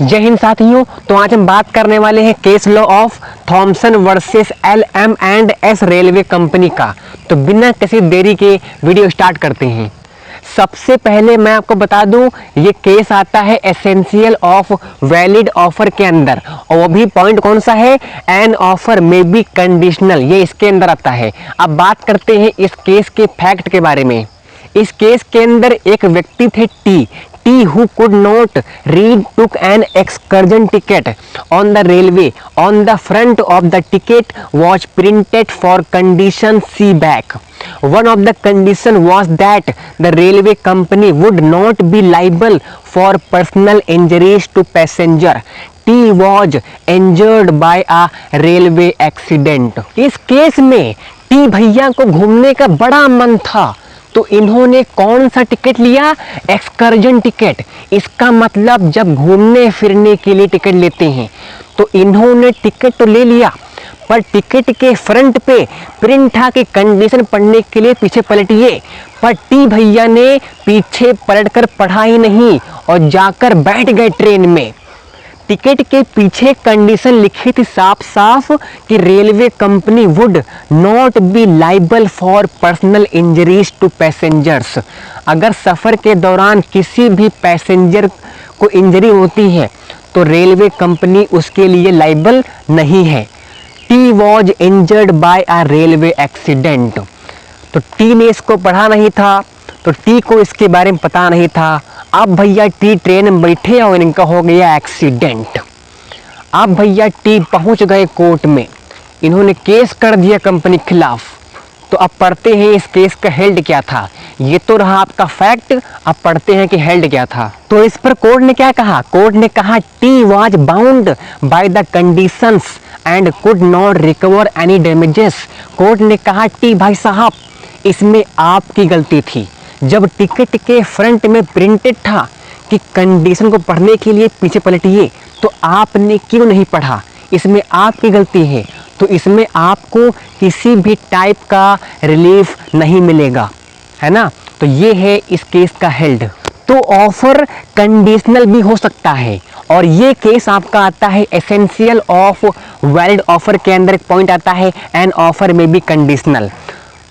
जय हिंद साथियों। तो आज हम बात करने वाले हैं case law of Thomson versus LM&S railway company का। तो बिना किसी देरी के वीडियो स्टार्ट करते हैं। सबसे पहले मैं आपको बता दूं, ये केस आता है एसेंशियल ऑफ वैलिड ऑफर के अंदर, और वो भी पॉइंट कौन सा है, एन ऑफर में बी कंडीशनल, ये इसके अंदर आता है। अब बात करते हैं इस केस के फैक्ट के बारे में। इस केस के अंदर एक व्यक्ति थे T who could not read took an excursion ticket on the railway. On the front of the ticket was printed for condition C back. One of the condition was that the railway company would not be liable for personal injuries to passenger. T was injured by a railway accident. इस case में T भैया को घूमने का बड़ा मन था, तो इन्होंने कौन सा टिकट लिया, एक्सकर्जन टिकट। इसका मतलब जब घूमने फिरने के लिए टिकट लेते हैं तो इन्होंने टिकट तो ले लिया, पर टिकट के फ्रंट पे प्रिंट था कि कंडीशन पढ़ने के लिए पीछे पलटिए। पर टी भैया ने पीछे पलटकर पढ़ा ही नहीं और जाकर बैठ गए ट्रेन में। टिकट के पीछे कंडीशन लिखी थी साफ साफ कि railway company would not be liable for personal injuries to passengers. अगर सफ़र के दौरान किसी भी पैसेंजर को इंजरी होती है तो रेलवे कंपनी उसके लिए लाइबल नहीं है। T was injured by a railway accident. तो टी ने इसको पढ़ा नहीं था, तो टी को इसके बारे में पता नहीं था। अब भैया टी ट्रेन में बैठे और इनका हो गया एक्सीडेंट। अब भैया टी पहुंच गए कोर्ट में, इन्होंने केस कर दिया कंपनी के खिलाफ। तो अब पढ़ते हैं इस केस का हेल्ड क्या था। ये तो रहा आपका फैक्ट, अब पढ़ते हैं कि हेल्ड क्या था। तो इस पर कोर्ट ने क्या कहा, कोर्ट ने कहा tea was bound by the conditions and could not recover any damages. Court ने कहा टी भाई साहब, इसमें आपकी गलती थी। जब टिकट के फ्रंट में प्रिंटेड था कि कंडीशन को पढ़ने के लिए पीछे पलटिए, तो आपने क्यों नहीं पढ़ा, इसमें आपकी गलती है। तो इसमें आपको किसी भी टाइप का रिलीफ नहीं मिलेगा, है ना। तो ये है इस केस का हेल्ड। तो ऑफर कंडीशनल भी हो सकता है, और ये केस आपका आता है एसेंशियल ऑफ वैलिड ऑफर के अंदर। एक पॉइंट आता है एन ऑफर में भी कंडीशनल।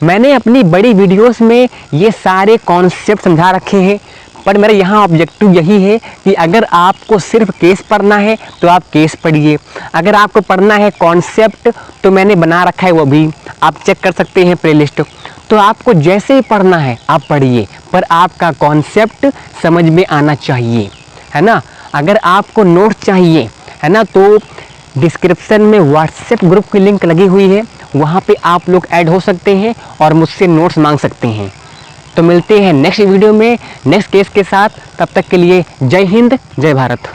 मैंने अपनी बड़ी वीडियोस में ये सारे कॉन्सेप्ट समझा रखे हैं, पर मेरा यहाँ ऑब्जेक्टिव यही है कि अगर आपको सिर्फ केस पढ़ना है तो आप केस पढ़िए, अगर आपको पढ़ना है कॉन्सेप्ट तो मैंने बना रखा है, वो भी आप चेक कर सकते हैं प्लेलिस्ट। तो आपको जैसे ही पढ़ना है आप पढ़िए, पर आपका कॉन्सेप्ट समझ में आना चाहिए, है ना। अगर आपको नोट चाहिए, है ना, तो डिस्क्रिप्शन में व्हाट्सएप ग्रुप की लिंक लगी हुई है, वहाँ पे आप लोग ऐड हो सकते हैं और मुझसे नोट्स मांग सकते हैं। तो मिलते हैं नेक्स्ट वीडियो में नेक्स्ट केस के साथ। तब तक के लिए जय हिंद, जय भारत।